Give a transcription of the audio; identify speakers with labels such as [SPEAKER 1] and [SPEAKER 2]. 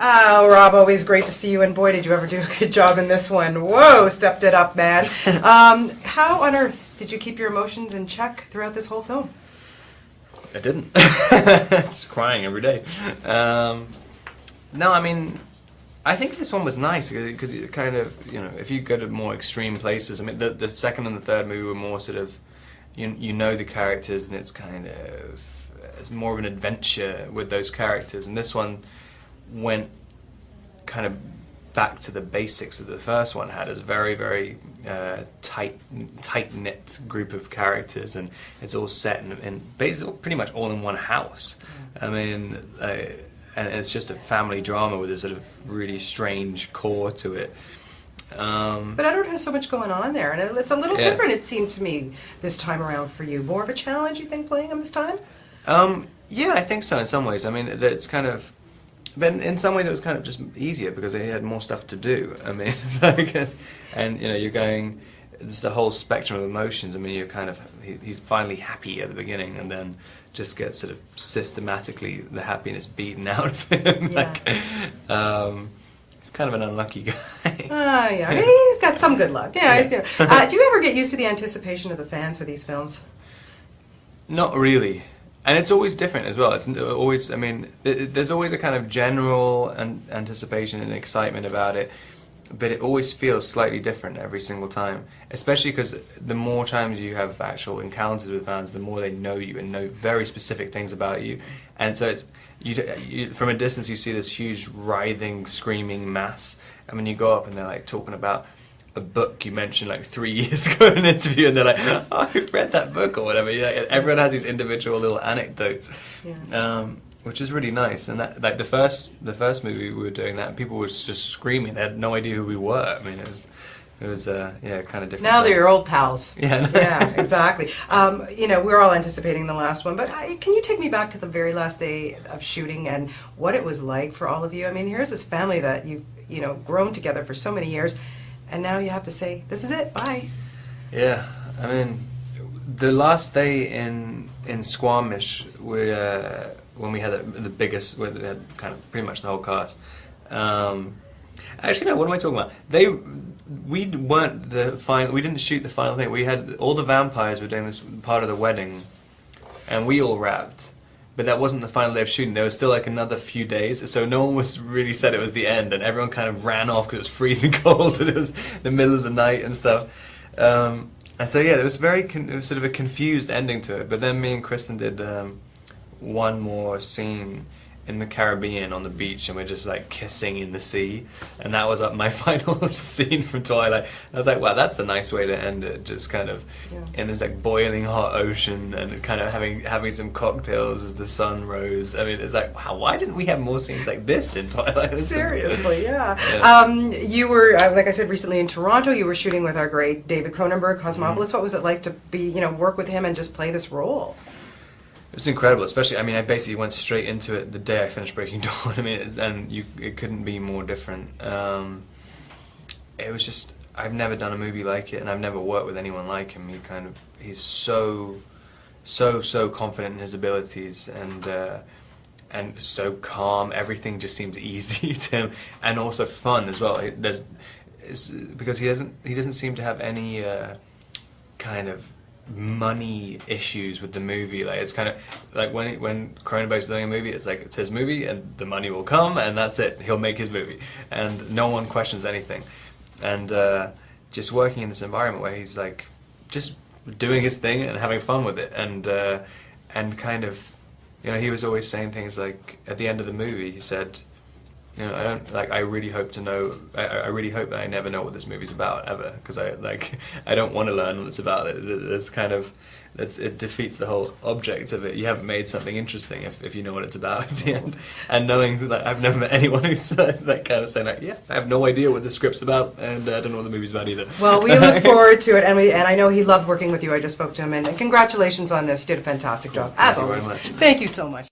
[SPEAKER 1] Oh, Rob, always great to see you, and boy, did you ever do a good job in this one. Whoa, stepped it up, man. How on earth did you keep your emotions in check throughout this whole film?
[SPEAKER 2] I didn't. Just crying every day. No, I mean, I think this one was nice because it kind of, you know, if you go to more extreme places, I mean, the second and the third movie were more sort of, you know the characters, and it's kind of, it's more of an adventure with those characters, and this one went kind of back to the basics that the first one had. As a very, very tight-knit group of characters, and it's all set in basically pretty much all in one house. I mean, and it's just a family drama with a sort of really strange core to it.
[SPEAKER 1] But Edward has so much going on there, and it's a little different, it seemed to me, this time around for you. More of a challenge, you think, playing him this time?
[SPEAKER 2] Yeah, I think so in some ways. I mean, it's kind of... But in some ways it was kind of just easier because he had more stuff to do. I mean, like, and you know, you're going, it's the whole spectrum of emotions. I mean, you're kind of, he's finally happy at the beginning, and then just gets sort of systematically the happiness beaten out of him.
[SPEAKER 1] Yeah.
[SPEAKER 2] Like, he's kind of an unlucky guy.
[SPEAKER 1] Yeah, he's got some good luck. Yeah. You know. Do you ever get used to the anticipation of the fans for these films?
[SPEAKER 2] Not really. And it's always different as well. It's always, I mean, there's always a kind of general anticipation and excitement about it, but it always feels slightly different every single time. Especially because the more times you have actual encounters with fans, the more they know you and know very specific things about you. And so it's, you from a distance you see this huge writhing, screaming mass, and when you go up and they're like talking about a book you mentioned like 3 years ago in an interview, and they're like, oh, I read that book or whatever. Yeah, everyone has these individual little anecdotes, which is really nice. And that, like the first movie we were doing that, and people were just screaming. They had no idea who we were. I mean, it was yeah, kind of different.
[SPEAKER 1] Now they're your old pals.
[SPEAKER 2] Yeah,
[SPEAKER 1] yeah, exactly. You know, we're all anticipating the last one, but can you take me back to the very last day of shooting and what it was like for all of you? I mean, here's this family that you've grown together for so many years. And now you have to say, this is it, bye.
[SPEAKER 2] Yeah, I mean, the last day in Squamish, when we had the biggest, we had kind of pretty much the whole cast. Actually, no, what am I talking about? We weren't the final, we didn't shoot the final thing. We had, all the vampires were doing this part of the wedding, and we all wrapped. But that wasn't the final day of shooting. There was still like another few days, so no one was really said it was the end, and everyone kind of ran off because it was freezing cold and it was the middle of the night and stuff. And so yeah, it was it was sort of a confused ending to it. But then me and Kristen did one more scene in the Caribbean on the beach, and we're just like kissing in the sea, and that was my final scene from Twilight. I was like, wow, that's a nice way to end it, just kind of in this like boiling hot ocean, and kind of having some cocktails as the sun rose. I mean, it's like, wow, why didn't we have more scenes like this in Twilight?
[SPEAKER 1] Seriously, yeah. You were, like I said, recently in Toronto. You were shooting with our great David Cronenberg, Cosmopolis. What was it like to be, work with him and just play this role?
[SPEAKER 2] It was incredible, especially, I mean, I basically went straight into it the day I finished Breaking Dawn. I mean, it couldn't be more different. It was just, I've never done a movie like it, and I've never worked with anyone like him. He's so confident in his abilities, and so calm. Everything just seems easy to him, and also fun as well. Because he doesn't seem to have any kind of money issues with the movie. Like, it's kind of like when Cronenberg's doing a movie, it's like, it's his movie and the money will come and that's it. He'll make his movie and no one questions anything. And just working in this environment where he's like just doing his thing and having fun with it, and kind of, he was always saying things like, at the end of the movie he said, I really hope I really hope that I never know what this movie's about ever, because I don't want to learn what it's about. It defeats the whole object of it. You haven't made something interesting if you know what it's about at the end. And knowing that I've never met anyone who's that kind of saying like, yeah, I have no idea what the script's about, and I don't know what the movie's about either.
[SPEAKER 1] Well, we look forward to it, and I know he loved working with you. I just spoke to him, and congratulations on this. You did a fantastic job, as always.
[SPEAKER 2] Thank you very much.
[SPEAKER 1] Thank you so much.